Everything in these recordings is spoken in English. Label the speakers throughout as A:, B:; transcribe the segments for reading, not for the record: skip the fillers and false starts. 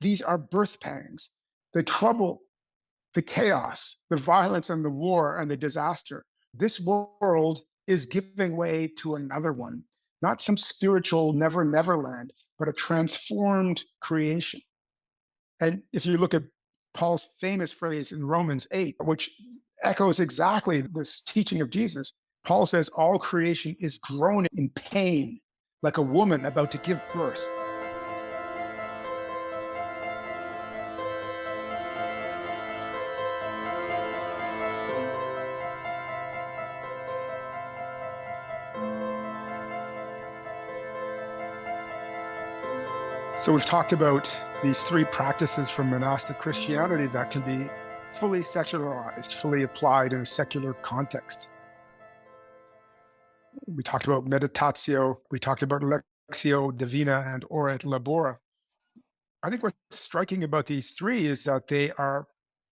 A: These are birth pangs. The trouble, the chaos, the violence and the war and the disaster. This world is giving way to another one, not some spiritual never land, but a transformed creation. And if you look at Paul's famous phrase in Romans 8, which echoes exactly this teaching of Jesus, Paul says, all creation is groaning in pain, like a woman about to give birth. So we've talked about these three practices from monastic Christianity that can be fully secularized, fully applied in a secular context. We talked about meditatio, we talked about lectio divina and ora et labora. I think what's striking about these three is that they are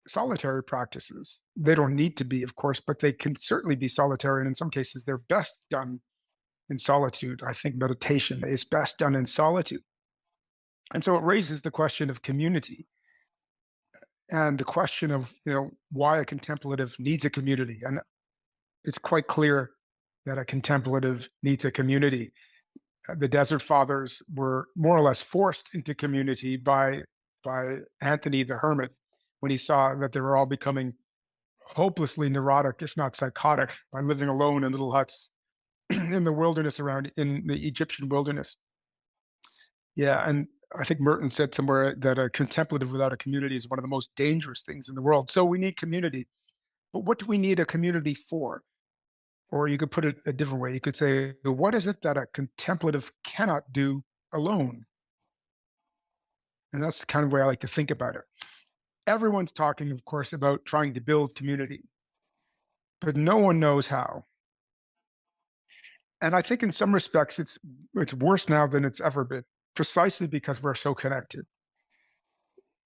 A: solitary practices. They don't need to be, of course, but they can certainly be solitary. And in some cases, they're best done in solitude. I think meditation is best done in solitude. And so it raises the question of community and the question of, why a contemplative needs a community. And it's quite clear that a contemplative needs a community. The Desert Fathers were more or less forced into community by Anthony the Hermit when he saw that they were all becoming hopelessly neurotic, if not psychotic, by living alone in little huts in the wilderness in the Egyptian wilderness. Yeah, and I think Merton said somewhere that a contemplative without a community is one of the most dangerous things in the world. So we need community. But what do we need a community for? Or you could put it a different way. You could say, what is it that a contemplative cannot do alone? And that's the kind of way I like to think about it. Everyone's talking, of course, about trying to build community, but no one knows how. And I think in some respects, it's worse now than it's ever been, precisely because we're so connected.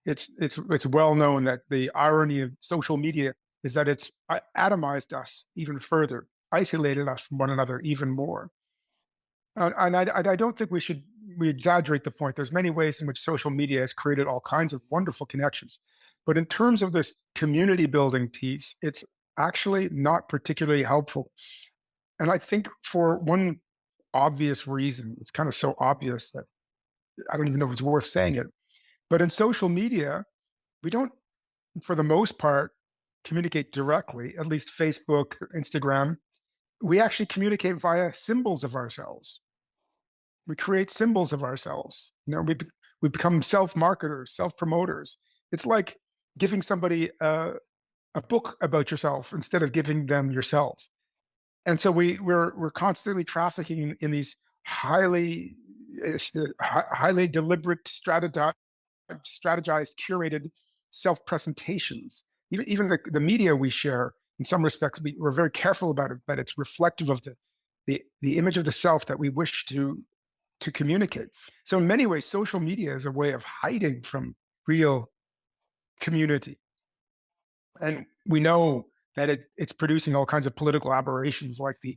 A: It's well known that the irony of social media is that it's atomized us even further, isolated us from one another even more. And I don't think we exaggerate the point. There's many ways in which social media has created all kinds of wonderful connections. But in terms of this community building piece, it's actually not particularly helpful. And I think for one obvious reason, it's kind of so obvious that I don't even know if it's worth saying it, but in social media, we don't, for the most part, communicate directly, at least Facebook, Instagram. We actually communicate via symbols of ourselves. We create symbols of ourselves. We become self-marketers, self-promoters. It's like giving somebody a book about yourself instead of giving them yourself. And so we're constantly trafficking in these highly deliberate, strategized, curated self-presentations. Even the media we share, in some respects, we're very careful about it, but it's reflective of the image of the self that we wish to communicate. So in many ways, social media is a way of hiding from real community. And we know that it's producing all kinds of political aberrations, like the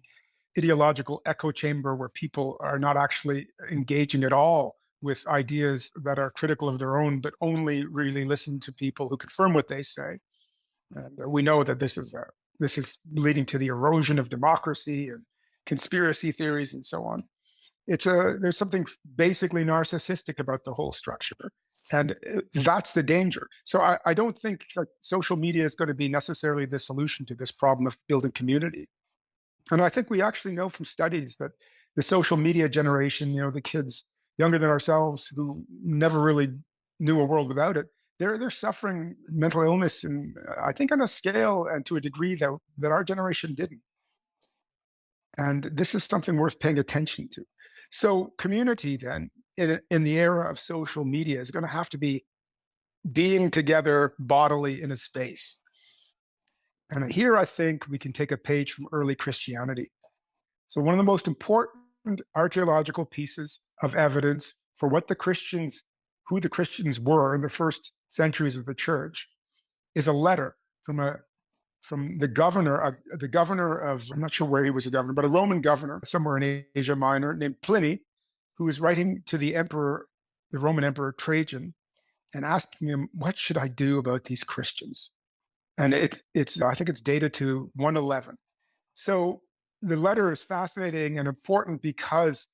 A: ideological echo chamber, where people are not actually engaging at all with ideas that are critical of their own, but only really listen to people who confirm what they say. And we know that this is leading to the erosion of democracy and conspiracy theories and so on. There's something basically narcissistic about the whole structure. And that's the danger. So I don't think that social media is going to be necessarily the solution to this problem of building community. And I think we actually know from studies that the social media generation, the kids younger than ourselves who never really knew a world without it, they're suffering mental illness, and I think on a scale and to a degree that our generation didn't. And this is something worth paying attention to. So community then, in the era of social media, is going to have to be being together bodily in a space. And here I think we can take a page from early Christianity. So one of the most important archaeological pieces of evidence for who the Christians were in the first centuries of the church is a letter from the governor of, I'm not sure where he was a governor, but a Roman governor somewhere in Asia Minor named Pliny, who was writing to the Roman Emperor Trajan. and asking him, what should I do about these Christians? And it's I think it's dated to 111. So the letter is fascinating and important because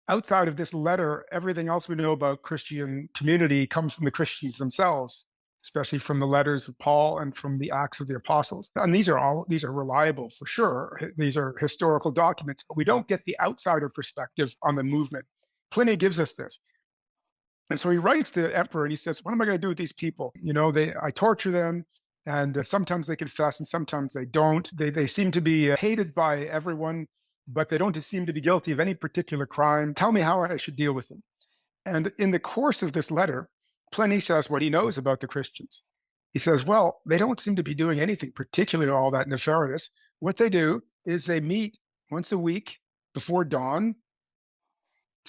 A: outside of this letter, everything else we know about Christian community comes from the Christians themselves, especially from the letters of Paul and from the Acts of the Apostles. And these are reliable for sure. These are historical documents, but we don't get the outsider perspective on the movement. Pliny gives us this. And so he writes to the emperor and he says, what am I going to do with these people? I torture them, and sometimes they confess and sometimes they don't. They seem to be hated by everyone, but they don't seem to be guilty of any particular crime. Tell me how I should deal with them. And in the course of this letter, Pliny says what he knows about the Christians. He says, well, they don't seem to be doing anything particularly all that nefarious. What they do is they meet once a week before dawn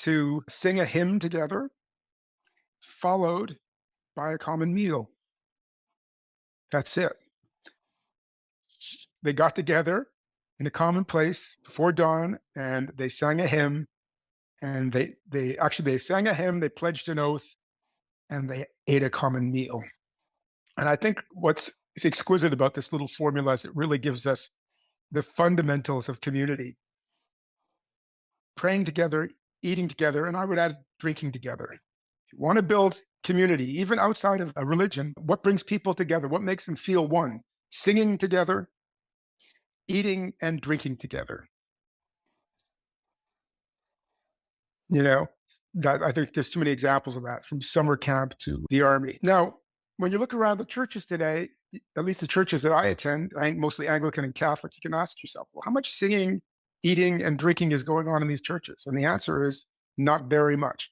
A: to sing a hymn together, followed by a common meal. That's it. They got together in a common place before dawn and they sang a hymn, and they sang a hymn, they pledged an oath, and they ate a common meal. And I think what's exquisite about this little formula is it really gives us the fundamentals of community. Praying together, eating together, and I would add drinking together. If you want to build community, even outside of a religion, what brings people together? What makes them feel one? Singing together, eating and drinking together. That I think there's too many examples of that, from summer camp to the army. Now, when you look around the churches today, at least the churches that I attend, I think mostly Anglican and Catholic, you can ask yourself, well, how much singing, eating, and drinking is going on in these churches? And the answer is not very much.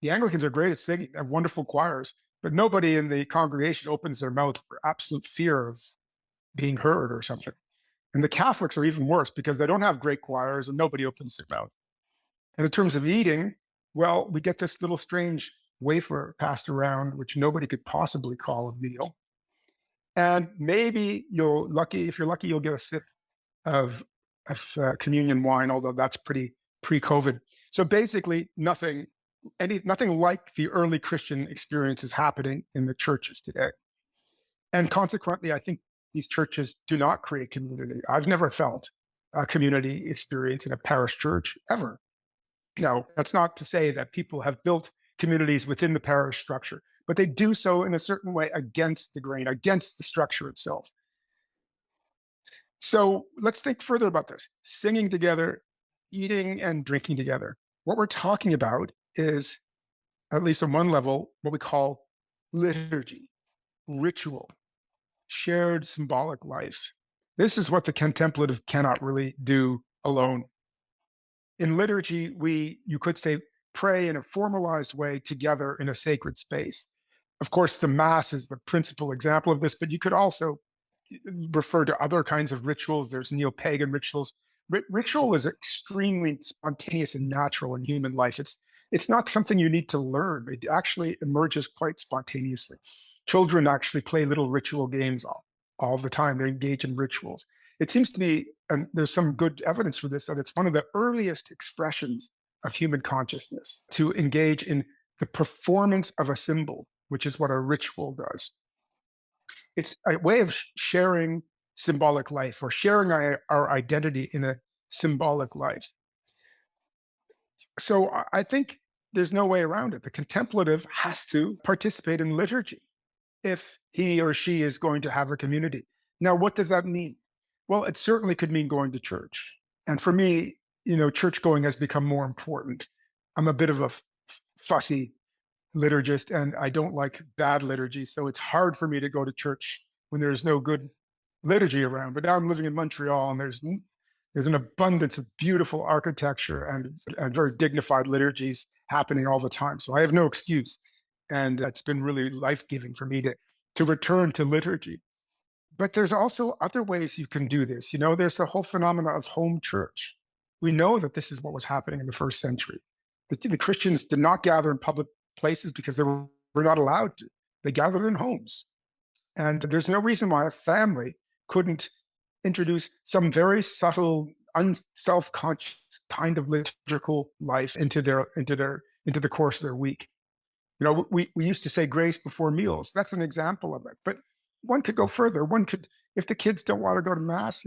A: The Anglicans are great at singing, they have wonderful choirs, but nobody in the congregation opens their mouth for absolute fear of being heard or something. And the Catholics are even worse because they don't have great choirs and nobody opens their mouth. And in terms of eating, well, we get this little strange wafer passed around, which nobody could possibly call a meal. And maybe if you're lucky, you'll get a sip of communion wine, although that's pretty pre-COVID. So basically nothing like the early Christian experience is happening in the churches today. And consequently, I think these churches do not create community. I've never felt a community experience in a parish church ever. Now, that's not to say that people have built communities within the parish structure, but they do so in a certain way against the grain, against the structure itself. So let's think further about this. Singing together, eating and drinking together. What we're talking about is, at least on one level, what we call liturgy, ritual, shared symbolic life. This is what the contemplative cannot really do alone. In liturgy, you could say, pray in a formalized way together in a sacred space. Of course, the Mass is the principal example of this, but you could also refer to other kinds of rituals. There's neo-pagan rituals. Ritual is extremely spontaneous and natural in human life. It's not something you need to learn. It actually emerges quite spontaneously. Children actually play little ritual games all the time. They engage in rituals. It seems to me, and there's some good evidence for this, that it's one of the earliest expressions of human consciousness to engage in the performance of a symbol, which is what a ritual does. It's a way of sharing symbolic life, or sharing our identity in a symbolic life. So I think there's no way around it. The contemplative has to participate in liturgy if he or she is going to have a community. Now, what does that mean? Well, it certainly could mean going to church. And for me, church going has become more important. I'm a bit of a fussy liturgist, and I don't like bad liturgy. So it's hard for me to go to church when there's no good liturgy around. But now I'm living in Montreal, and there's an abundance of beautiful architecture and very dignified liturgies happening all the time. So I have no excuse. And it's been really life-giving for me to return to liturgy. But there's also other ways you can do this. There's the whole phenomena of home church. We know that this is what was happening in the first century. The Christians did not gather in public places because they were not allowed to. They gathered in homes. And there's no reason why a family couldn't introduce some very subtle, self-conscious kind of liturgical life into the course of their week. We used to say grace before meals. That's an example of it. But one could go further. One could, if the kids don't want to go to mass,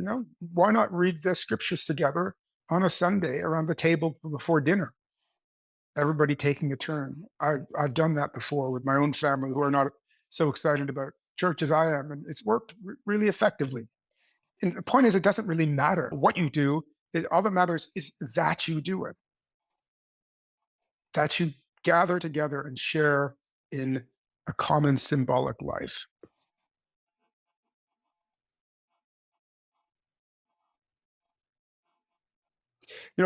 A: why not read the scriptures together on a Sunday around the table before dinner? Everybody taking a turn. I've done that before with my own family who are not so excited about church as I am, and it's worked really effectively. And the point is, it doesn't really matter what you do. All that matters is that you do it, that you gather together and share in a common symbolic life.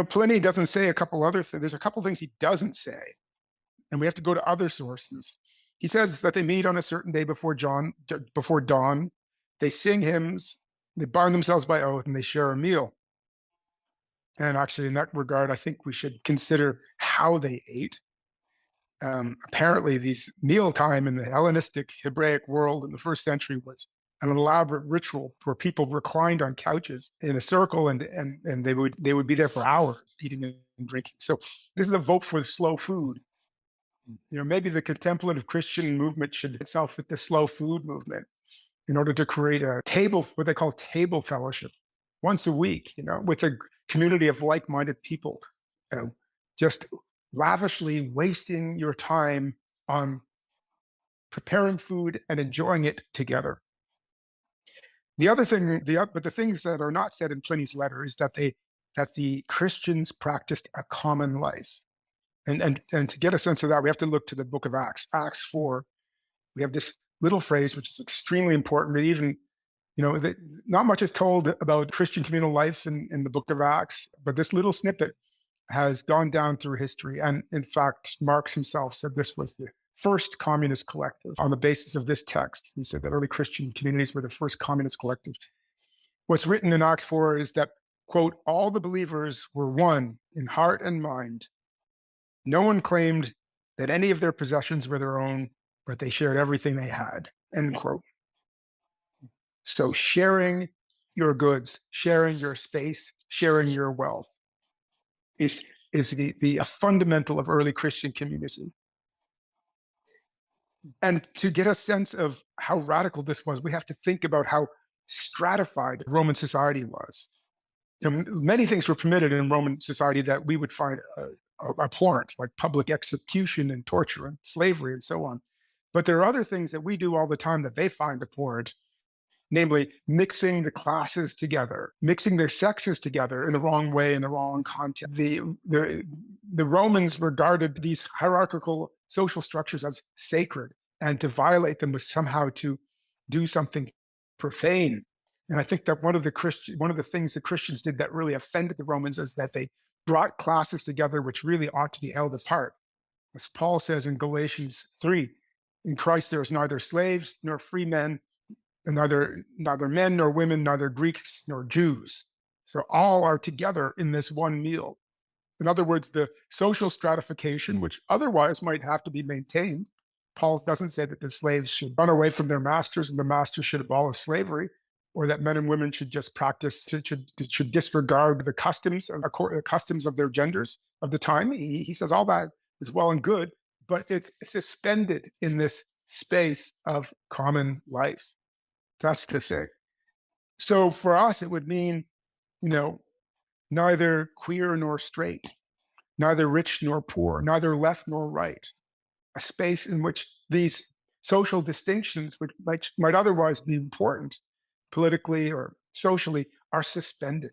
A: Pliny doesn't say a couple other things. There's a couple things he doesn't say, and we have to go to other sources. He says that they meet on a certain day before dawn. They sing hymns, they bind themselves by oath, and they share a meal. And actually, in that regard, I think we should consider how they ate. Apparently, these mealtime in the Hellenistic Hebraic world in the first century was an elaborate ritual where people reclined on couches in a circle, and they would be there for hours eating and drinking. So this is a vote for slow food. Maybe the contemplative Christian movement should itself with the slow food movement in order to create a table, what they call table fellowship, once a week, with a community of like-minded people, just lavishly wasting your time on preparing food and enjoying it together. The other thing, but the things that are not said in Pliny's letter is that the Christians practiced a common life. And to get a sense of that, we have to look to the book of Acts. Acts 4, we have this little phrase, which is extremely important. But even, not much is told about Christian communal life in the book of Acts, but this little snippet has gone down through history. And in fact, Marx himself said this was the first communist collective on the basis of this text. He said that early Christian communities were the first communist collective. What's written in Acts 4 is that, quote, all the believers were one in heart and mind. No one claimed that any of their possessions were their own, but they shared everything they had, end quote. So sharing your goods, sharing your space, sharing your wealth is the fundamental of early Christian community. And to get a sense of how radical this was, we have to think about how stratified Roman society was. Many things were permitted in Roman society that we would find abhorrent, like public execution and torture and slavery and so on. But there are other things that we do all the time that they find abhorrent, namely mixing the classes together, mixing their sexes together in the wrong way, in the wrong context. The Romans regarded these hierarchical social structures as sacred, and to violate them was somehow to do something profane. And I think that one of the things the Christians did that really offended the Romans is that they brought classes together which really ought to be held apart. As Paul says in Galatians 3, in Christ there is neither slaves nor free men, and neither men nor women, neither Greeks nor Jews. So all are together in this one meal. In other words, the social stratification, which otherwise might have to be maintained, Paul doesn't say that the slaves should run away from their masters and the masters should abolish slavery, or that men and women should just should disregard the customs of their genders of the time. He says all that is well and good, but it's suspended in this space of common life. That's the thing. So for us, it would mean, neither queer nor straight, neither rich nor poor, neither left nor right. A space in which these social distinctions, which might otherwise be important politically or socially, are suspended.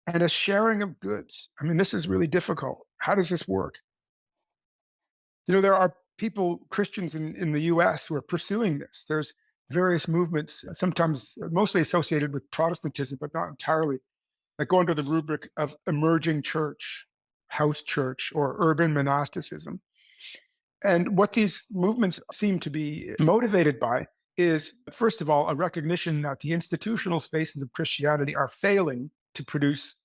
A: And a sharing of goods. I mean, this is really difficult. How does this work? There are Christians in the US who are pursuing this. There's various movements, sometimes mostly associated with Protestantism, but not entirely, that go under the rubric of emerging church, house church, or urban monasticism. And what these movements seem to be motivated by is, first of all, a recognition that the institutional spaces of Christianity are failing to produce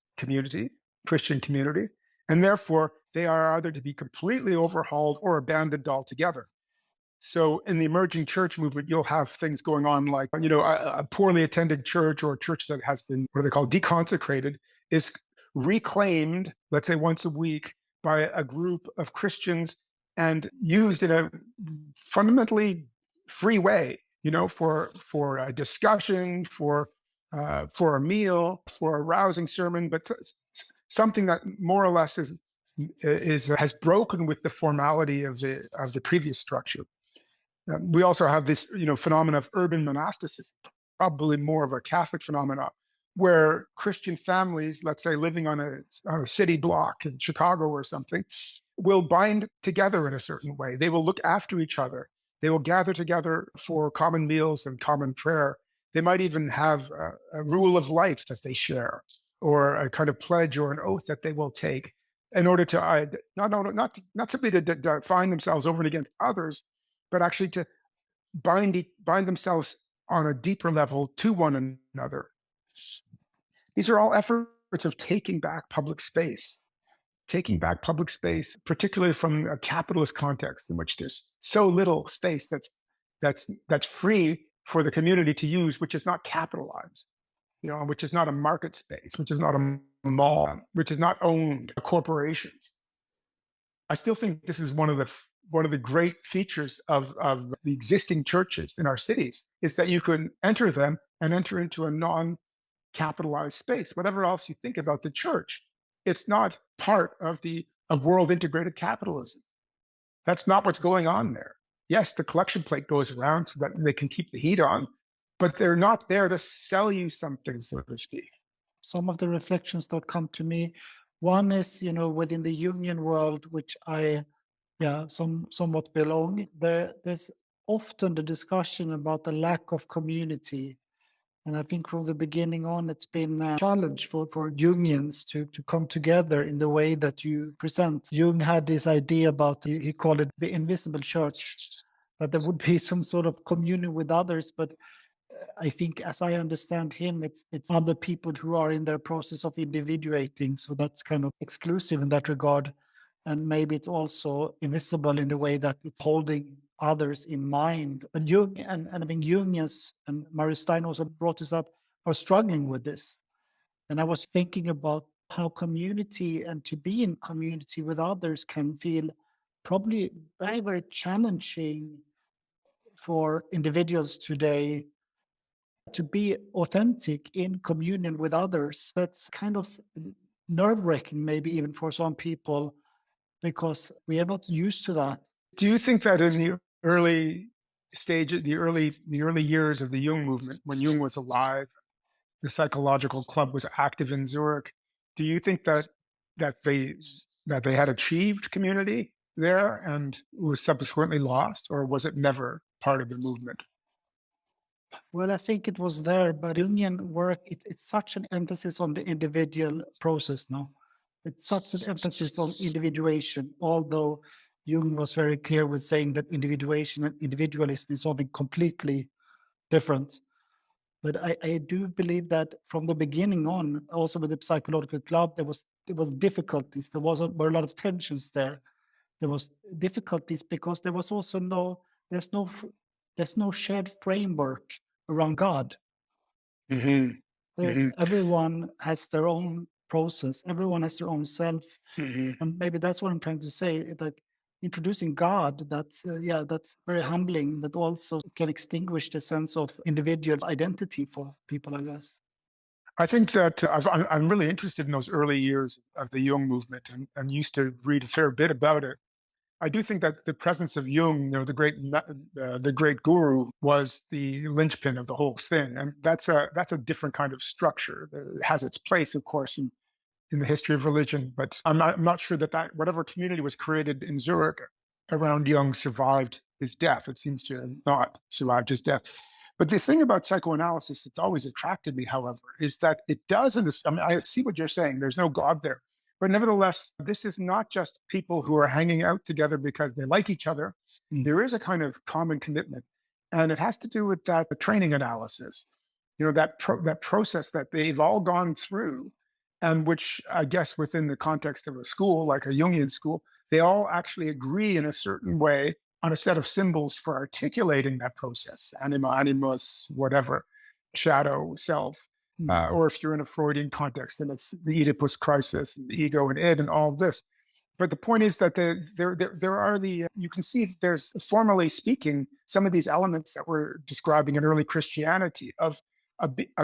A: Christian community, and therefore they are either to be completely overhauled or abandoned altogether. So in the emerging church movement, you'll have things going on like, a poorly attended church or a church that has been what they call deconsecrated is reclaimed, let's say once a week, by a group of Christians and used in a fundamentally free way, for a discussion, for a meal, for a rousing sermon, but something that more or less has broken with the formality of the previous structure. We also have this, phenomenon of urban monasticism, probably more of a Catholic phenomenon, where Christian families, let's say living on a city block in Chicago or something, will bind together in a certain way. They will look after each other. They will gather together for common meals and common prayer. They might even have a rule of life that they share, or a kind of pledge or an oath that they will take in order to not simply to define themselves over and against others, but actually to bind themselves on a deeper level to one another. These are all efforts of taking back public space, particularly from a capitalist context in which there's so little space that's free for the community to use, which is not capitalized, which is not a market space, which is not a mall, which is not owned by corporations. I still think this is one of the great features of the existing churches in our cities, is that you can enter them and enter into a non-capitalized space. Whatever else you think about the church, it's not part of world integrated capitalism. That's not what's going on there. Yes, the collection plate goes around so that they can keep the heat on, but they're not there to sell you something, so to speak.
B: Some of the reflections that come to me, one is, within the union world, which I somewhat belong, there's often the discussion about the lack of community. And I think from the beginning on, it's been a challenge for unions to come together in the way that you present. Jung had this idea about, he called it the invisible church, that there would be some sort of communion with others. But I think, as I understand him, it's other people who are in their process of individuating. So that's kind of exclusive in that regard. And maybe it's also invisible in the way that it's holding others in mind. But Jung and I think Jungians, and Marius Stein also brought this up, are struggling with this. And I was thinking about how community and to be in community with others can feel probably very, very challenging for individuals today to be authentic in communion with others. That's kind of nerve-wracking, maybe even for some people, because we are not used to that.
A: Do you think that in the early stage, the early years of the Jung movement, when Jung was alive, the psychological club was active in Zurich, do you think that they had achieved community there and was subsequently lost, or was it never part of the movement?
B: Well, I think it was there, but Jungian work, it's such an emphasis on the individual process now. It's such an emphasis on individuation, although Jung was very clear with saying that individuation and individualism is something completely different. But I do believe that from the beginning on, also with the psychological club, there was difficulties. Were a lot of tensions there. There was difficulties because there was also there's no shared framework around God.
A: Mm-hmm.
B: Everyone has their own process. Everyone has their own self.
A: Mm-hmm.
B: And maybe that's what I'm trying to say. Like introducing God, that's very humbling, but also can extinguish the sense of individual identity for people, I guess.
A: I think that I'm really interested in those early years of the Jung movement and used to read a fair bit about it. I do think that the presence of Jung, the great guru, was the linchpin of the whole thing, and that's a different kind of structure. It has its place, of course, in the history of religion, but I'm not sure that whatever community was created in Zurich around Jung survived his death. It seems to have not survived his death. But the thing about psychoanalysis that's always attracted me, however, is that it does. I see what you're saying. There's no God there. But nevertheless, this is not just people who are hanging out together because they like each other. There is a kind of common commitment. And it has to do with that training analysis, that process that they've all gone through, and which I guess within the context of a school, like a Jungian school, they all actually agree in a certain way on a set of symbols for articulating that process, anima, animus, whatever, shadow, self. Or if you're in a Freudian context, then it's the Oedipus crisis, and the ego and id, and all of this. But the point is that there are you can see that there's, formally speaking, some of these elements that we're describing in early Christianity of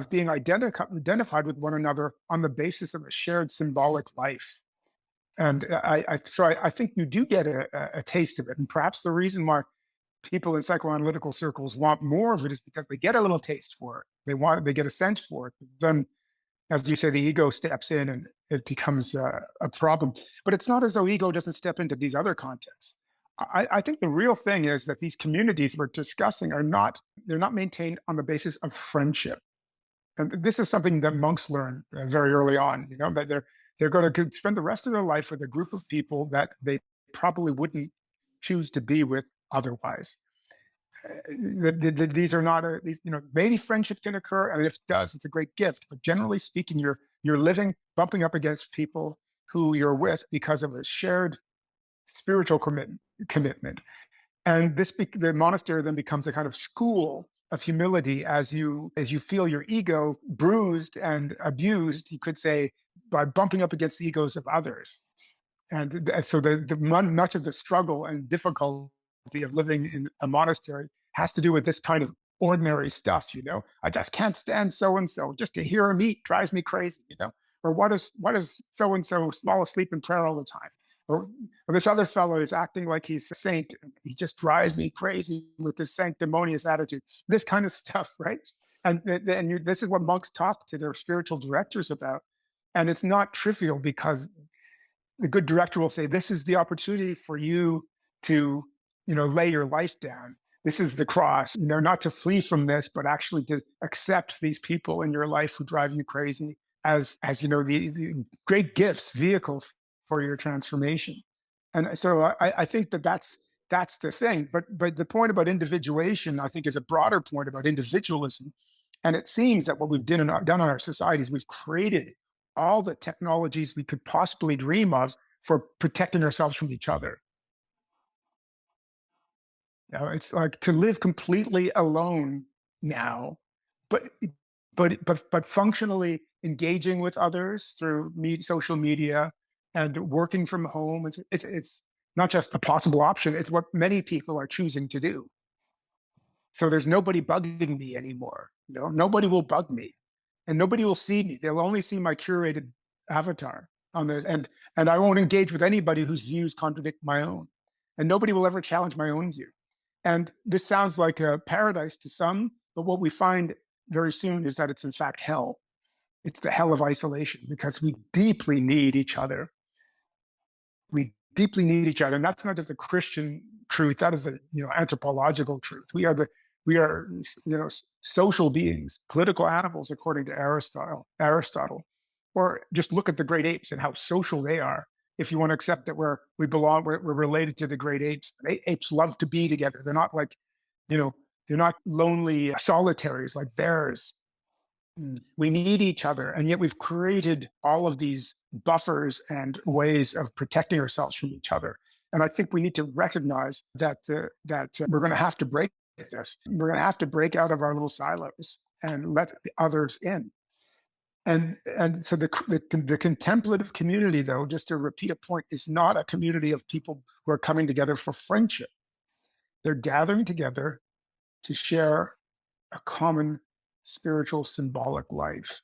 A: being identified with one another on the basis of a shared symbolic life. And I think you do get a taste of it. And perhaps the reason why people in psychoanalytical circles want more of it is because they get a little taste for it. They get a sense for it. Then, as you say, the ego steps in and it becomes a problem. But it's not as though ego doesn't step into these other contexts. I think the real thing is that these communities we're discussing they're not maintained on the basis of friendship. And this is something that monks learn very early on, that they're going to spend the rest of their life with a group of people that they probably wouldn't choose to be with otherwise. These are not maybe friendship can occur, and if it does, it's a great gift. But generally speaking, you're living, bumping up against people who you're with because of a shared spiritual commitment. And the monastery then becomes a kind of school of humility as you feel your ego bruised and abused, you could say, by bumping up against the egos of others. And so much of the struggle and difficulty of living in a monastery has to do with this kind of ordinary stuff. I just can't stand so and so. Just to hear him eat drives me crazy. Or what is so and so fall asleep in prayer all the time? Or this other fellow is acting like he's a saint. He just drives me crazy with this sanctimonious attitude. This kind of stuff, right? And this is what monks talk to their spiritual directors about. And it's not trivial, because the good director will say, this is the opportunity for you to, lay your life down. This is the cross, not to flee from this, but actually to accept these people in your life who drive you crazy as the great gifts, vehicles for your transformation. And so I think that's the thing. But the point about individuation, I think, is a broader point about individualism. And it seems that what we've done in our societies, we've created all the technologies we could possibly dream of for protecting ourselves from each other. It's like to live completely alone now, but functionally engaging with others through social media and working from home. It's not just a possible option; it's what many people are choosing to do. So there's nobody bugging me anymore. Nobody will bug me, and nobody will see me. They'll only see my curated avatar and I won't engage with anybody whose views contradict my own, and nobody will ever challenge my own view. And this sounds like a paradise to some, but what we find very soon is that it's in fact hell. It's the hell of isolation, because we deeply need each other. We deeply need each other, and that's not just a Christian truth. That is a anthropological truth. We are social beings, political animals, according to Aristotle. Or just look at the great apes and how social they are. If you want to accept that we're related to the great apes. Apes love to be together. They're not like, they're not lonely solitaries like bears. We need each other, and yet we've created all of these buffers and ways of protecting ourselves from each other. And I think we need to recognize that we're going to have to break this. We're going to have to break out of our little silos and let the others in. And so the contemplative community, though, just to repeat a point, is not a community of people who are coming together for friendship. They're gathering together to share a common spiritual symbolic life,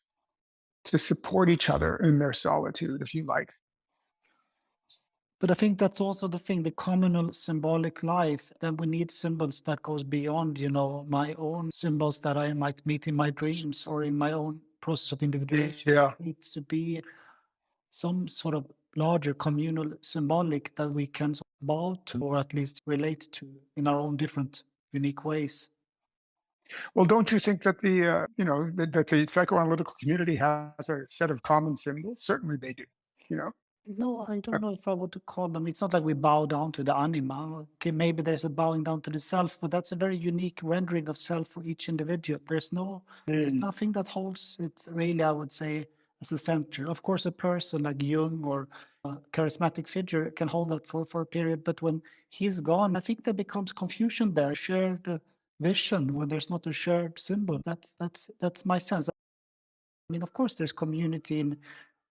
A: to support each other in their solitude, if you like.
B: But I think that's also the thing, the communal symbolic life, that we need symbols that goes beyond, my own symbols that I might meet in my dreams or in my own process of individuation.
A: Yeah.
B: It needs to be some sort of larger communal symbolic that we can bow to, or at least relate to in our own different, unique ways.
A: Well, don't you think that that the psychoanalytical community has a set of common symbols? Certainly they do.
B: No, I don't know if I would call them. It's not like we bow down to the anima. Okay, maybe there's a bowing down to the self, but that's a very unique rendering of self for each individual. There's nothing that holds it really, I would say, as the center. Of course, a person like Jung or a charismatic figure can hold that for a period, but when he's gone, I think there becomes confusion there, shared vision when there's not a shared symbol. That's my sense. I mean, of course, there's community in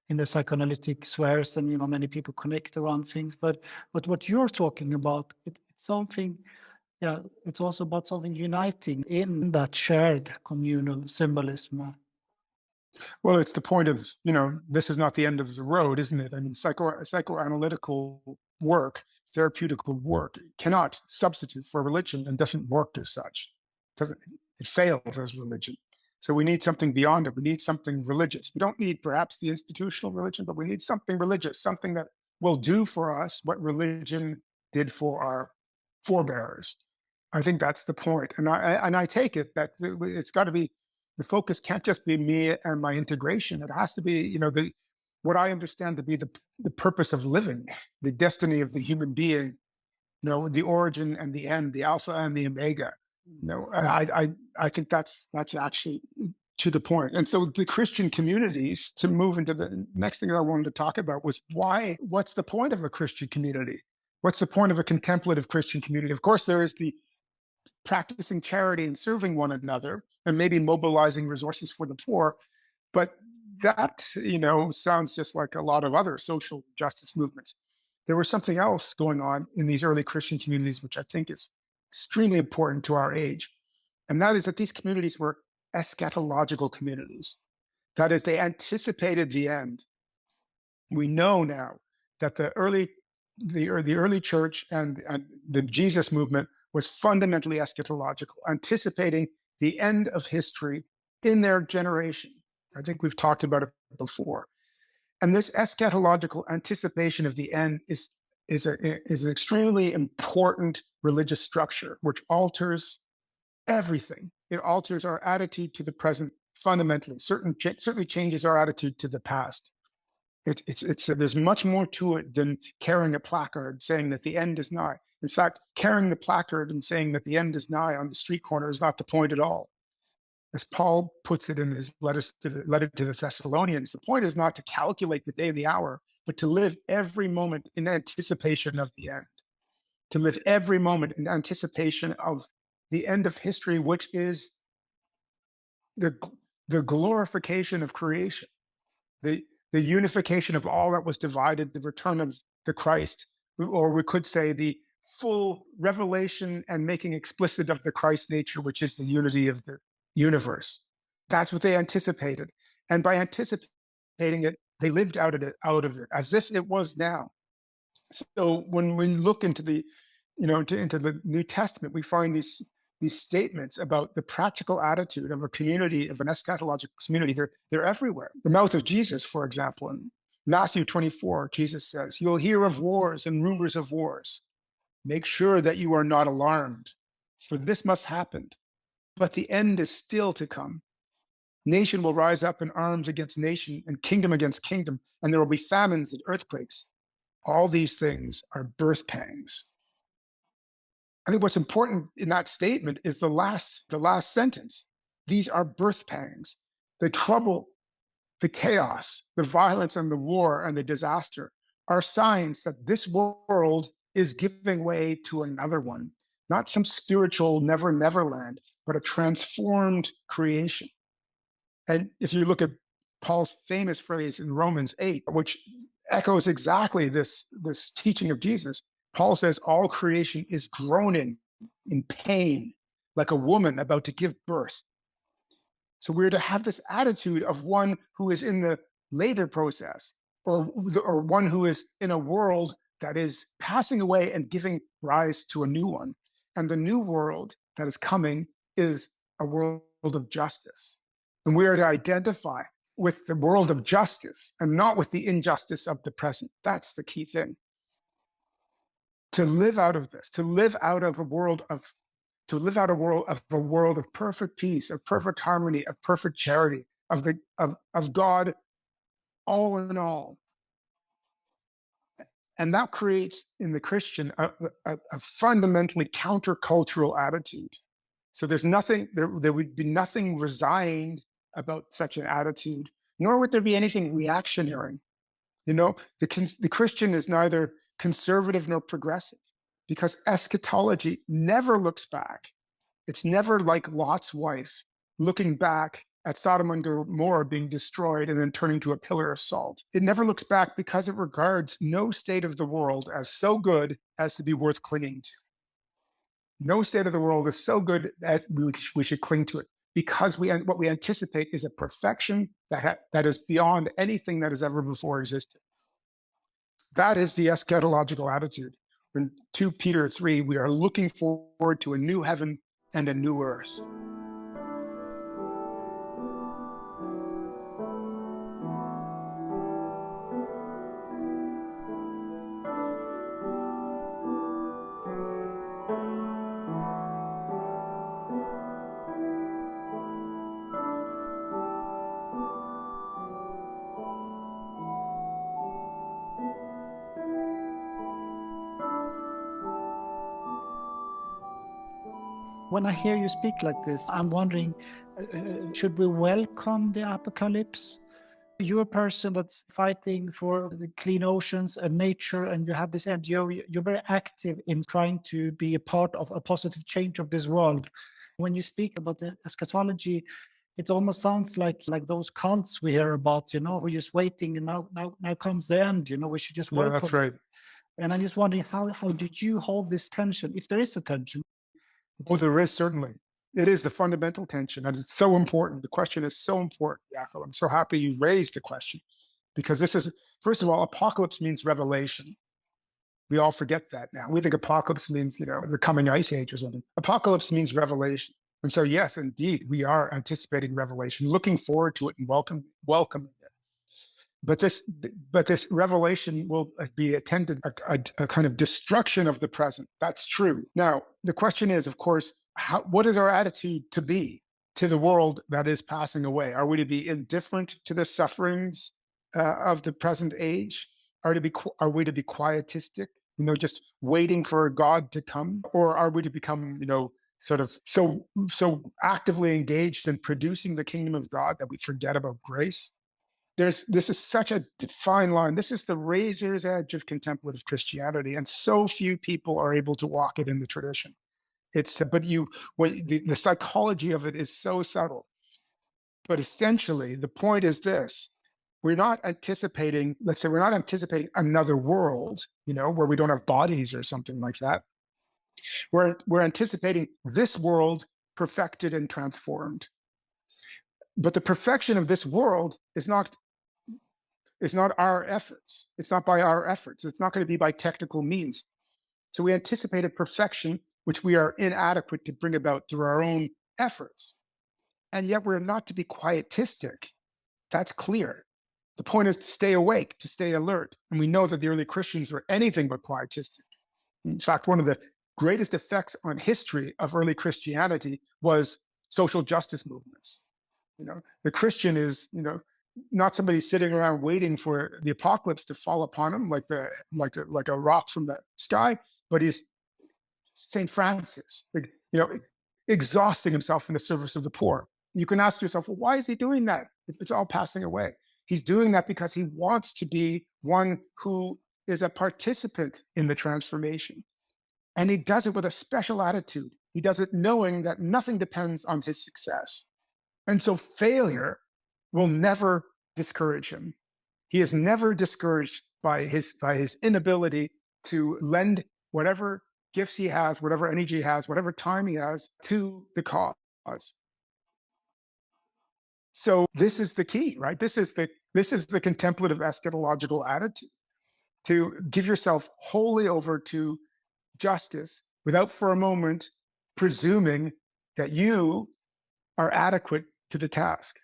B: in the psychoanalytic spheres, and many people connect around things. But what you're talking about, it's something. Yeah, it's also about something uniting in that shared communal symbolism.
A: Well, it's the point of, this is not the end of the road, isn't it? I mean, psychoanalytical work, therapeutical work cannot substitute for religion and doesn't work as such. It fails as religion. So we need something beyond it. We need something religious. We don't need perhaps the institutional religion, but we need something religious, something that will do for us what religion did for our forebears. I think that's the point. And I take it that it's got to be, the focus can't just be me and my integration. It has to be, what I understand to be the purpose of living, the destiny of the human being, the origin and the end, the alpha and the omega. I think that's actually to the point. And so the Christian communities, to move into the next thing that I wanted to talk about, was what's the point of a Christian community? What's the point of a contemplative Christian community? Of course, there is the practicing charity and serving one another and maybe mobilizing resources for the poor. But that, sounds just like a lot of other social justice movements. There was something else going on in these early Christian communities, which I think is extremely important to our age. And that is that these communities were eschatological communities. That is, they anticipated the end. We know now that the early church and the Jesus movement was fundamentally eschatological, anticipating the end of history in their generation. I think we've talked about it before. And this eschatological anticipation of the end is an extremely important religious structure, which alters everything. It alters our attitude to the present fundamentally. Certainly changes our attitude to the past. There's much more to it than carrying a placard saying that the end is nigh. In fact, carrying the placard and saying that the end is nigh on the street corner is not the point at all. As Paul puts it in his letter to the Thessalonians, the point is not to calculate the day and the hour, but to live every moment in anticipation of the end. To live every moment in anticipation of the end of history, which is the glorification of creation, the unification of all that was divided, the return of the Christ, or we could say the full revelation and making explicit of the Christ nature, which is the unity of the universe. That's what they anticipated. And by anticipating it, they lived out of it as if it was now. So when we look into the, into the New Testament, we find these statements about the practical attitude of a community, of an eschatological community. They're everywhere. The mouth of Jesus, for example, in Matthew 24, Jesus says, "You'll hear of wars and rumors of wars. Make sure that you are not alarmed, for this must happen. But the end is still to come. Nation will rise up in arms against nation and kingdom against kingdom, and there will be famines and earthquakes. All these things are birth pangs." I think what's important in that statement is the last sentence. These are birth pangs. The trouble, the chaos, the violence and the war and the disaster are signs that this world is giving way to another one, not some spiritual never land, but a transformed creation. And if you look at Paul's famous phrase in Romans 8, which echoes exactly this teaching of Jesus, Paul says, all creation is groaning in pain, like a woman about to give birth. So we're to have this attitude of one who is in the later process, or one who is in a world that is passing away and giving rise to a new one. And the new world that is coming is a world of justice. And we are to identify with the world of justice and not with the injustice of the present. That's the key thing. To live out of this, to live out of a world of perfect peace, of perfect harmony, of perfect charity, of God all in all. And that creates in the Christian a fundamentally countercultural attitude. So there would be nothing resigned about such an attitude, nor would there be anything reactionary. The Christian is neither conservative nor progressive, because eschatology never looks back. It's never like Lot's wife looking back at Sodom and Gomorrah being destroyed and then turning to a pillar of salt. It never looks back because it regards no state of the world as so good as to be worth clinging to. No state of the world is so good that we should cling to it, because what we anticipate is a perfection that is beyond anything that has ever before existed. That is the eschatological attitude. In 2 Peter 3, we are looking forward to a new heaven and a new earth.
B: When I hear you speak like this, I'm wondering, should we welcome the apocalypse? You're a person that's fighting for the clean oceans and nature, and you have this NGO. You're very active in trying to be a part of a positive change of this world. When you speak about the eschatology, it almost sounds like those cults we hear about, we're just waiting, and now comes the end, we should just welcome.
A: Yeah, that's right.
B: And I'm just wondering, how did you hold this tension, if there is a tension?
A: Oh, there is, certainly. It is the fundamental tension, and it's so important. The question is so important, Jakob. I'm so happy you raised the question, because this is, first of all, apocalypse means revelation. We all forget that now. We think apocalypse means, the coming ice age or something. Apocalypse means revelation. And so, yes, indeed, we are anticipating revelation, looking forward to it and welcoming it. But this revelation will be attended a kind of destruction of the present. That's true. Now, the question is, of course, what is our attitude to be to the world that is passing away? Are we to be indifferent to the sufferings of the present age? Are we to be quietistic, just waiting for God to come? Or are we to become, sort of so actively engaged in producing the kingdom of God that we forget about grace? This is such a fine line. This is the razor's edge of contemplative Christianity, and so few people are able to walk it in the tradition. The psychology of it is so subtle. But essentially, the point is this: we're not anticipating another world, where we don't have bodies or something like that. We're anticipating this world perfected and transformed. But the perfection of this world is not our efforts. It's not by our efforts. It's not going to be by technical means. So we anticipate a perfection which we are inadequate to bring about through our own efforts. And yet we're not to be quietistic. That's clear. The point is to stay awake, to stay alert. And we know that the early Christians were anything but quietistic. In fact, one of the greatest effects on history of early Christianity was social justice movements. The Christian is, not somebody sitting around waiting for the apocalypse to fall upon him like a rock from the sky, but he's St. Francis, exhausting himself in the service of the poor. You can ask yourself, well, why is he doing that if it's all passing away? He's doing that because he wants to be one who is a participant in the transformation. And he does it with a special attitude. He does it knowing that nothing depends on his success. And so failure will never discourage him. He is never discouraged by his inability to lend whatever gifts he has, whatever energy he has, whatever time he has to the cause. So this is the key, right? This is the contemplative eschatological attitude, to give yourself wholly over to justice without for a moment presuming that you are adequate to the task,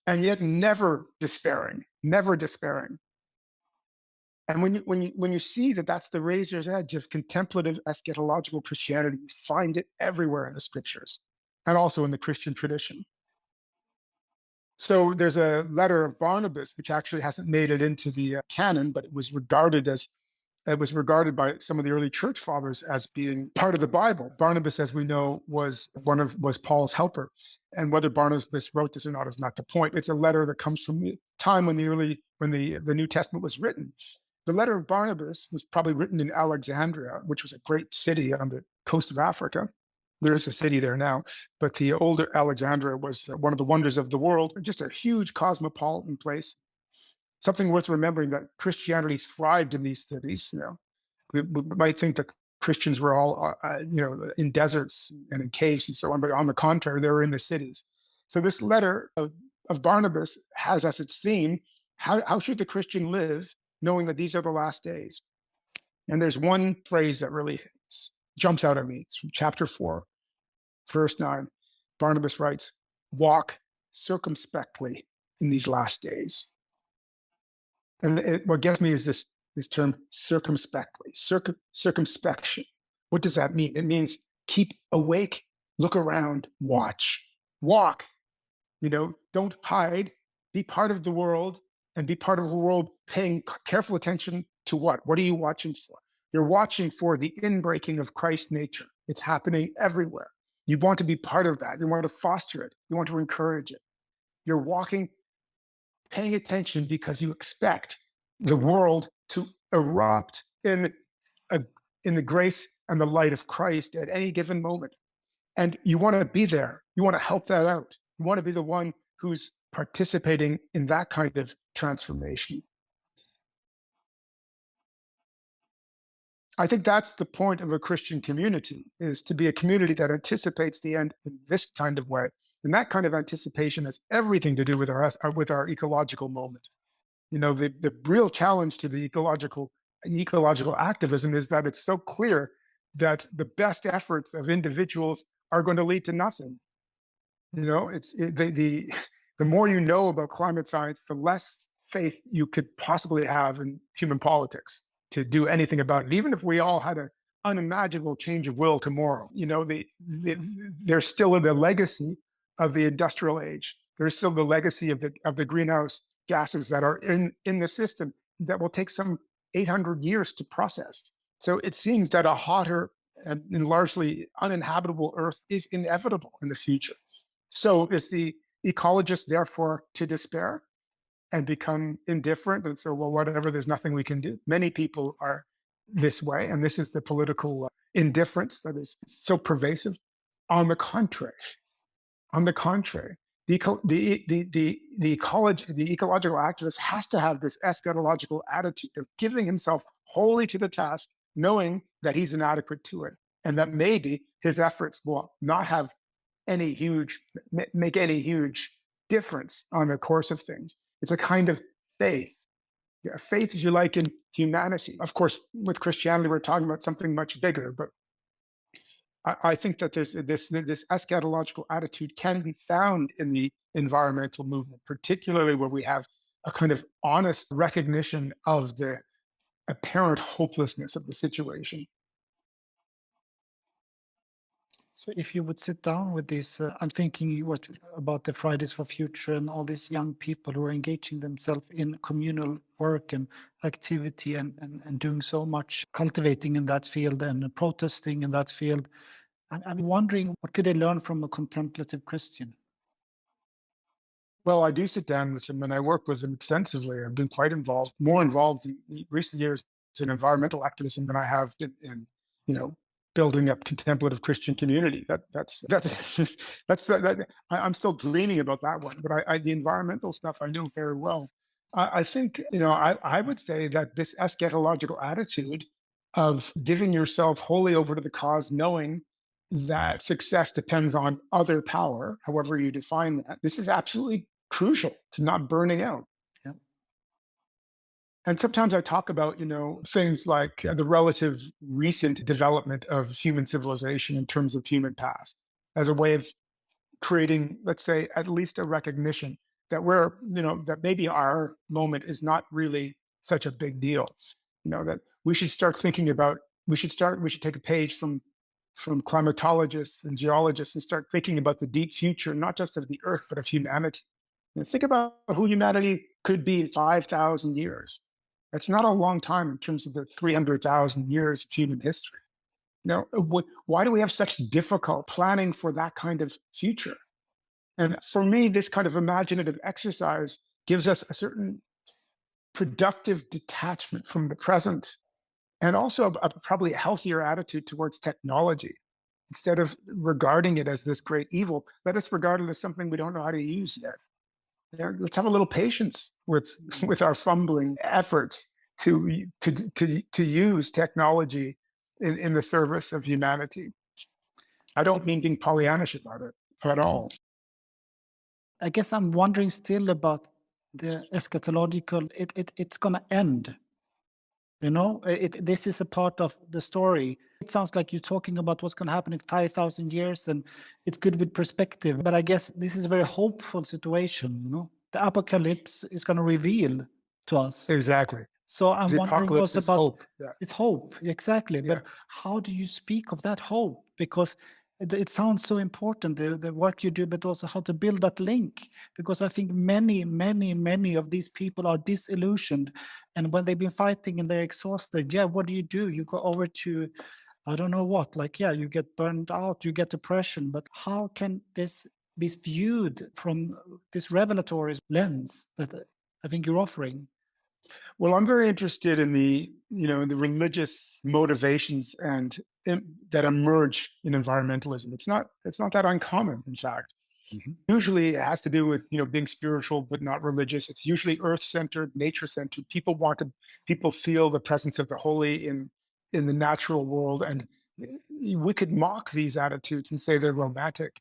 A: and yet never despairing. And when you see that that's the razor's edge of contemplative eschatological Christianity, you find it everywhere in the scriptures and also in the Christian tradition. So there's a letter of Barnabas, which actually hasn't made it into the canon, but it was regarded by some of the early church fathers as being part of the Bible. Barnabas, as we know, was Paul's helper. And whether Barnabas wrote this or not is not the point. It's a letter that comes from the time when the New Testament was written. The letter of Barnabas was probably written in Alexandria, which was a great city on the coast of Africa. There is a city there now, but the older Alexandria was one of the wonders of the world, just a huge cosmopolitan place. Something worth remembering, that Christianity thrived in these cities. We might think that Christians were all, in deserts and in caves and so on, but on the contrary, they were in the cities. So this letter of Barnabas has as its theme, how should the Christian live, knowing that these are the last days? And there's one phrase that really jumps out at me. It's from chapter 4, verse 9. Barnabas writes, "Walk circumspectly in these last days." And what gets me is this term circumspectly, circumspection. What does that mean? It means keep awake, look around, watch, walk. Don't hide, be part of the world, and be part of the world paying careful attention to what? What are you watching for? You're watching for the inbreaking of Christ's nature. It's happening everywhere. You want to be part of that. You want to foster it. You want to encourage it. You're walking, paying attention, because you expect the world to erupt in the grace and the light of Christ at any given moment. And you want to be there. You want to help that out. You want to be the one who's participating in that kind of transformation. I think that's the point of a Christian community, is to be a community that anticipates the end in this kind of way. And that kind of anticipation has everything to do with our ecological moment. The real challenge to the ecological activism is that it's so clear that the best efforts of individuals are going to lead to nothing. The more you know about climate science, the less faith you could possibly have in human politics to do anything about it. Even if we all had an unimaginable change of will tomorrow, there's still the legacy of the industrial age. There's still the legacy of the greenhouse gases that are in the system that will take some 800 years to process. So it seems that a hotter and largely uninhabitable Earth is inevitable in the future. So is the ecologist therefore to despair and become indifferent and say, well, whatever, there's nothing we can do? Many people are this way, and this is the political indifference that is so pervasive. On the contrary, the ecological activist has to have this eschatological attitude of giving himself wholly to the task, knowing that he's inadequate to it, and that maybe his efforts will not make any huge difference on the course of things. It's a kind of faith. Yeah, faith, if you like, in humanity. Of course, with Christianity, we're talking about something much bigger, but I think that this eschatological attitude can be found in the environmental movement, particularly where we have a kind of honest recognition of the apparent hopelessness of the situation.
B: So if you would sit down with this, I'm thinking about the Fridays for Future and all these young people who are engaging themselves in communal work and activity and doing so much, cultivating in that field and protesting in that field. And I'm wondering, what could they learn from a contemplative Christian?
A: Well, I do sit down with them and I work with them extensively. I've been more involved in recent years in environmental activism than I have in building up contemplative Christian community. I'm still gleaning about that one, but the environmental stuff I know very well. I think, I would say that this eschatological attitude of giving yourself wholly over to the cause, knowing that success depends on other power, however you define that, this is absolutely crucial to not burning out.
B: Yeah.
A: And sometimes I talk about, things like the relative recent development of human civilization in terms of human past as a way of creating, let's say, at least a recognition that that maybe our moment is not really such a big deal. That we should start thinking about, we should take a page from climatologists and geologists and start thinking about the deep future, not just of the Earth, but of humanity. Think about who humanity could be in 5,000 years. That's not a long time in terms of the 300,000 years of human history. Now, why do we have such difficult planning for that kind of future? And for me, this kind of imaginative exercise gives us a certain productive detachment from the present, and also probably a healthier attitude towards technology. Instead of regarding it as this great evil, let us regard it as something we don't know how to use yet. Let's have a little patience with our fumbling efforts to use technology in the service of humanity. I don't mean being Pollyannish about it at all.
B: I guess I'm wondering still about the eschatological. It's going to end. This is a part of the story. It sounds like you're talking about what's going to happen in 5,000 years, and it's good with perspective. But I guess this is a very hopeful situation. The apocalypse is going to reveal to us.
A: Exactly.
B: So I'm
A: The
B: wondering
A: apocalypse
B: what's
A: is
B: about
A: hope. Yeah.
B: it's hope, exactly.
A: Yeah.
B: But how do you speak of that hope? Because it sounds so important, the work you do, but also how to build that link. Because I think many, many, many of these people are disillusioned. And when they've been fighting and they're exhausted, what do? You go over to, I don't know what, you get burned out, you get depression. But how can this be viewed from this revelatory lens that I think you're offering?
A: Well, I'm very interested in the religious motivations that emerge in environmentalism. It's not that uncommon, in fact.
B: Mm-hmm.
A: Usually, it has to do with being spiritual but not religious. It's usually earth-centered, nature-centered. People feel the presence of the holy in the natural world, and we could mock these attitudes and say they're romantic.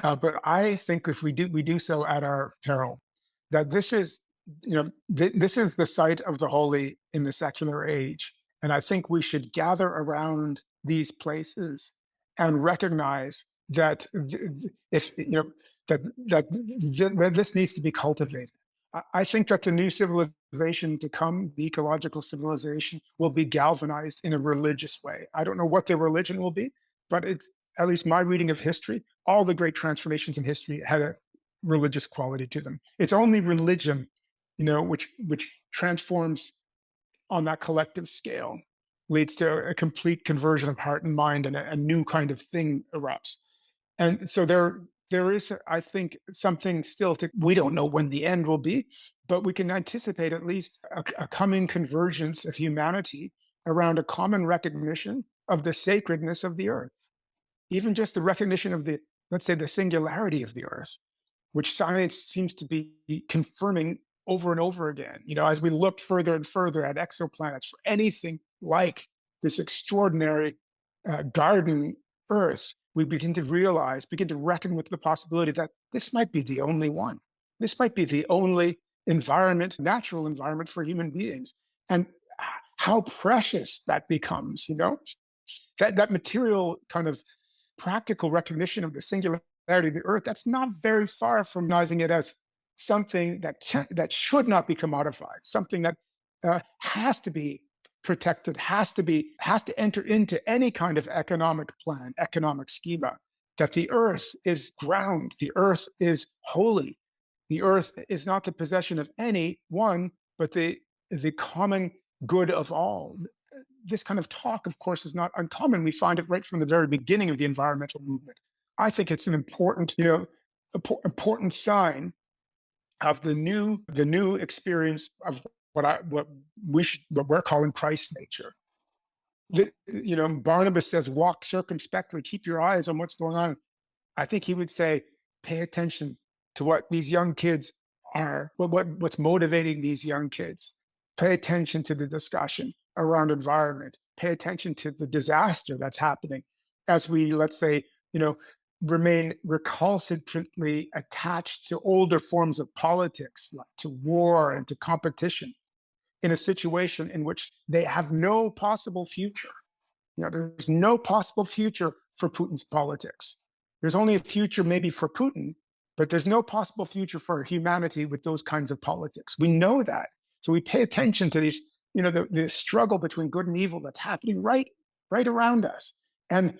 A: But I think if we do so at our peril, that this is this is the site of the holy in the secular age, and I think we should gather around these places and recognize that if that this needs to be cultivated. I think that the new civilization to come, the ecological civilization, will be galvanized in a religious way. I don't know what their religion will be, but it's at least my reading of history. All the great transformations in history had a religious quality to them. It's only religion, which transforms on that collective scale, leads to a complete conversion of heart and mind, and a new kind of thing erupts. And so there is, I think, something still we don't know when the end will be, but we can anticipate at least a coming convergence of humanity around a common recognition of the sacredness of the earth. Even just the recognition of let's say, the singularity of the earth, which science seems to be confirming over and over again. As we look further and further at exoplanets, for anything like this extraordinary garden earth, we begin to reckon with the possibility that this might be the only one. This might be the only natural environment for human beings. And how precious that becomes, that material kind of practical recognition of the singularity of the earth, that's not very far from recognizing it as something that should not be commodified, something that has to be protected, has to enter into any kind of economic plan, economic schema, that the earth is ground, the earth is holy, the earth is not the possession of any one, but the common good of all. This kind of talk, of course, is not uncommon. We find it right from the very beginning of the environmental movement. I think it's an important sign of the new experience of what we're calling Christ nature. Barnabas says, walk circumspectly, keep your eyes on what's going on. I think he would say, pay attention to what these young kids are, what's motivating these young kids. Pay attention to the discussion around environment. Pay attention to the disaster that's happening as we, let's say, remain recalcitrantly attached to older forms of politics, like to war and to competition, in a situation in which they have no possible future. There's no possible future for Putin's politics. There's only a future maybe for Putin, but there's no possible future for humanity with those kinds of politics. We know that. So we pay attention to these, the struggle between good and evil that's happening right around us, and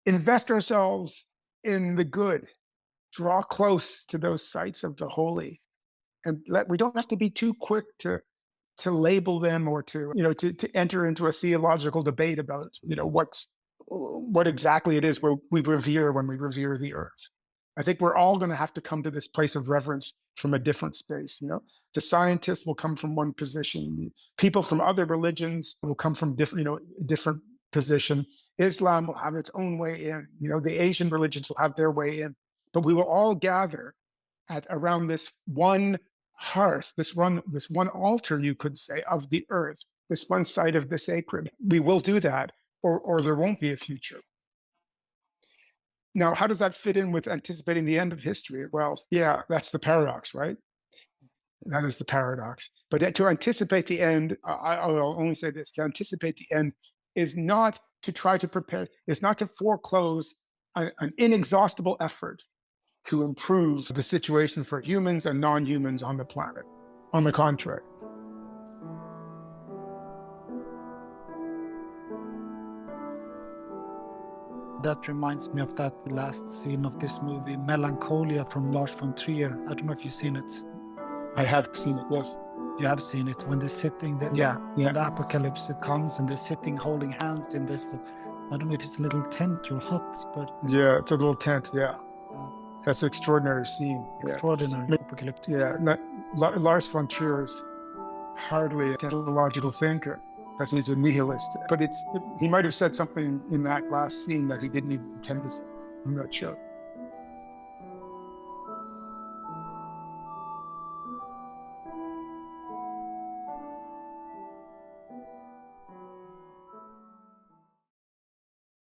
A: invest ourselves in the good, draw close to those sites of the holy, and we don't have to be too quick to label them or to enter into a theological debate about what exactly it is we revere when we revere the earth. I think we're all going to have to come to this place of reverence from a different space. The scientists will come from one position, people from other religions will come from different position, Islam will have its own way in. The Asian religions will have their way in. But we will all gather around this one hearth, this one altar, you could say, of the earth, this one side of the sacred. We will do that, or there won't be a future. Now, how does that fit in with anticipating the end of history? Well, yeah, that's the paradox, right? That is the paradox. But to anticipate the end, I'll only say this: to anticipate the end is not to try to prepare, is not to foreclose an inexhaustible effort to improve the situation for humans and non-humans on the planet. On the contrary.
B: That reminds me of that last scene of this movie, Melancholia, from Lars von Trier. I don't know if you've seen it.
A: I have seen it, yes.
B: You have seen it, when they're sitting there.
A: Yeah.
B: When the apocalypse comes and they're sitting holding hands in this, I don't know if it's a little tent or hut, but...
A: Yeah, it's a little tent, yeah. That's an extraordinary scene.
B: Extraordinary, apocalyptic.
A: Yeah, Lars von Trier is hardly a technological thinker, because he's a nihilist. But he might have said something in that last scene that he didn't even intend to say. I'm not sure.